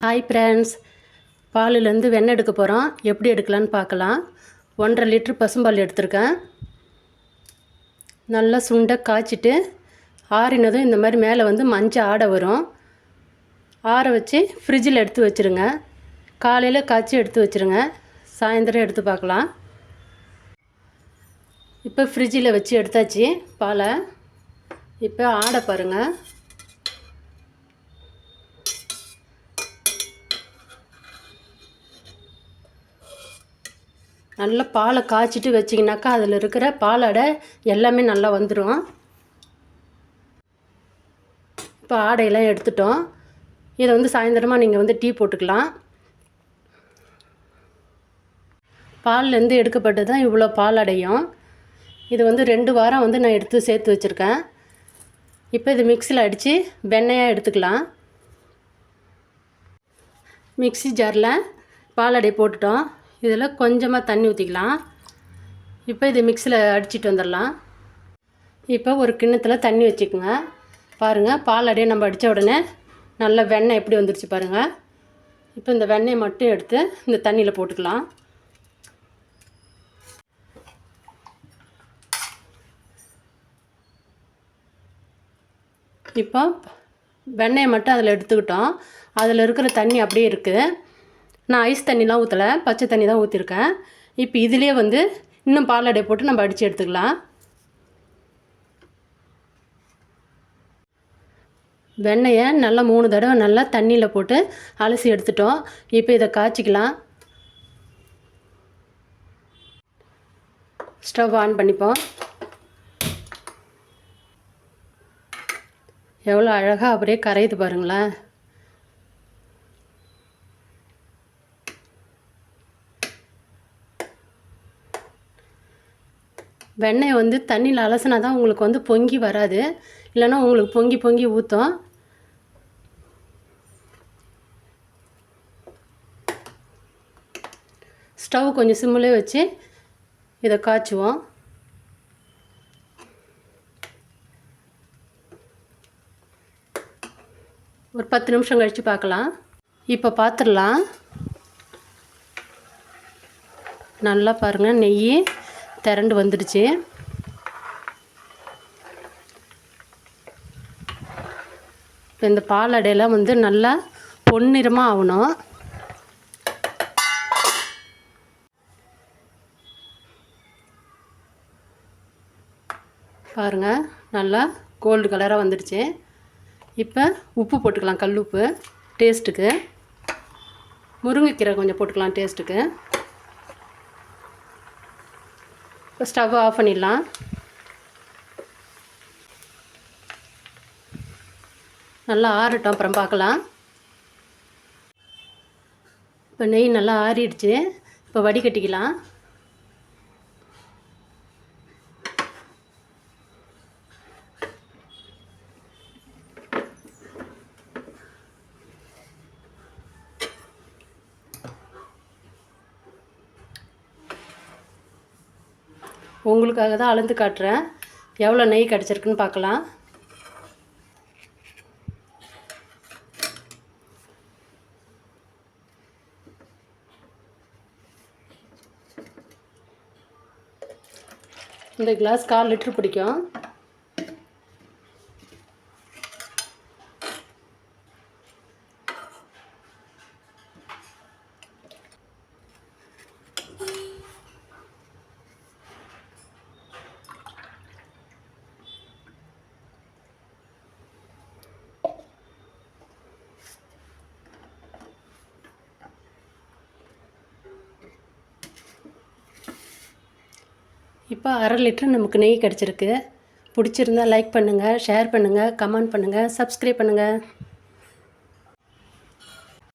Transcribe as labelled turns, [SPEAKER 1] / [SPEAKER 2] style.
[SPEAKER 1] Hi friends, பாலுலேருந்து வெண்ணெய் எடுக்க போகிறோம். எப்படி எடுக்கலான்னு பார்க்கலாம். 1.5 லிட்ரு பசும்பால் எடுத்திருக்கேன். நல்லா சுண்டை காய்ச்சிட்டு ஆறினதும் இந்த மாதிரி மேலே வந்து மஞ்சள் ஆடை வரும். ஆற வச்சு ஃப்ரிட்ஜில் எடுத்து வச்சுருங்க. காலையில் காய்ச்சி எடுத்து வச்சுருங்க. சாயந்தரம் எடுத்து பார்க்கலாம். இப்போ ஃப்ரிட்ஜில் வச்சு எடுத்தாச்சு பாலை. இப்போ ஆடை பாருங்கள். நல்லா பாலை காய்ச்சிட்டு வச்சிங்கனாக்கா அதில் இருக்கிற பாலாடை எல்லாமே நல்லா வந்துடும். இப்போ ஆடையெல்லாம் எடுத்துட்டோம். இதை வந்து சாயந்தரமாக நீங்கள் வந்து டீ போட்டுக்கலாம். பால்லேருந்து எடுக்கப்பட்டு தான் இவ்வளோ பாலாடையும். இது வந்து 2 வாரம் வந்து நான் எடுத்து சேர்த்து வச்சுருக்கேன். இப்போ இது மிக்சியில் அடித்து வெண்ணெயாக எடுத்துக்கலாம். மிக்சி ஜாரில் பாலாடை போட்டுட்டோம். இதில் கொஞ்சமாக தண்ணி ஊற்றிக்கலாம். இப்போ இது மிக்சியில் அடிச்சிட்டு வந்துடலாம். இப்போ ஒரு கிண்ணத்தில் தண்ணி வச்சுக்கோங்க. பாருங்கள், பாலாடையை நம்ம அடித்த உடனே நல்ல வெண்ணெய் எப்படி வந்துடுச்சு பாருங்கள். இப்போ இந்த வெண்ணெயை மட்டும் எடுத்து இந்த தண்ணியில் போட்டுக்கலாம். இப்போ வெண்ணெயை மட்டும் அதில் எடுத்துக்கிட்டோம். அதில் இருக்கிற தண்ணி அப்படியே இருக்குது. நான் ஐஸ் தண்ணிலாம் ஊற்றலை, பச்சை தண்ணி தான் ஊற்றிருக்கேன். இப்போ இதிலே வந்து இன்னும் பாலாடை போட்டு நம்ம அடித்து எடுத்துக்கலாம். வெண்ணெயை நல்லா 3 தடவை நல்லா தண்ணியில் போட்டு அலசி எடுத்துட்டோம். இப்போ இதை காய்ச்சிக்கலாம். ஸ்டவ் ஆன் பண்ணிப்போம். எவ்வளோ அழகாக அப்படியே கரையுது பாருங்களேன். வெண்ணெய் வந்து தண்ணியில் அலசினா தான் உங்களுக்கு வந்து பொங்கி வராது, இல்லைன்னா உங்களுக்கு பொங்கி பொங்கி ஊற்றும். ஸ்டவ் கொஞ்சம் சிம்மிலே வச்சு இதை காய்ச்சுவோம். ஒரு 10 நிமிஷம் கழித்து பார்க்கலாம். இப்போ பார்த்துடலாம். நல்லா பாருங்கள், நெய் திரண்டு வந்துடுச்சு. இப்போ இந்த பாலாடையெல்லாம் வந்து நல்லா பொன்னிறமாக ஆகணும். பாருங்கள், நல்லா கோல்டு கலராக வந்துடுச்சு. இப்போ உப்பு போட்டுக்கலாம், கல் உப்பு டேஸ்ட்டுக்கு. முருங்கைக்கீரை கொஞ்சம் போட்டுக்கலாம் டேஸ்ட்டுக்கு. இப்போ ஸ்டவ் ஆஃப் பண்ணிடலாம். நல்லா ஆறட்டும், அப்புறம் பார்க்கலாம். இப்போ நெய் நல்லா ஆறிடுச்சு. இப்போ வடிகட்டிக்கலாம். உங்களுக்காக தான் அளந்து காட்டுறேன். எவ்வளோ நெய் கிடச்சிருக்குன்னு பார்க்கலாம். இந்த கிளாஸ் 1/4 லிட்டர் பிடிக்கும். இப்போ 1/2 லிட்டர் நமக்கு நெய் கிடச்சிருக்கு. பிடிச்சிருந்தா லைக் பண்ணுங்கள், ஷேர் பண்ணுங்கள், கமெண்ட் பண்ணுங்கள், சப்ஸ்கிரைப் பண்ணுங்கள்.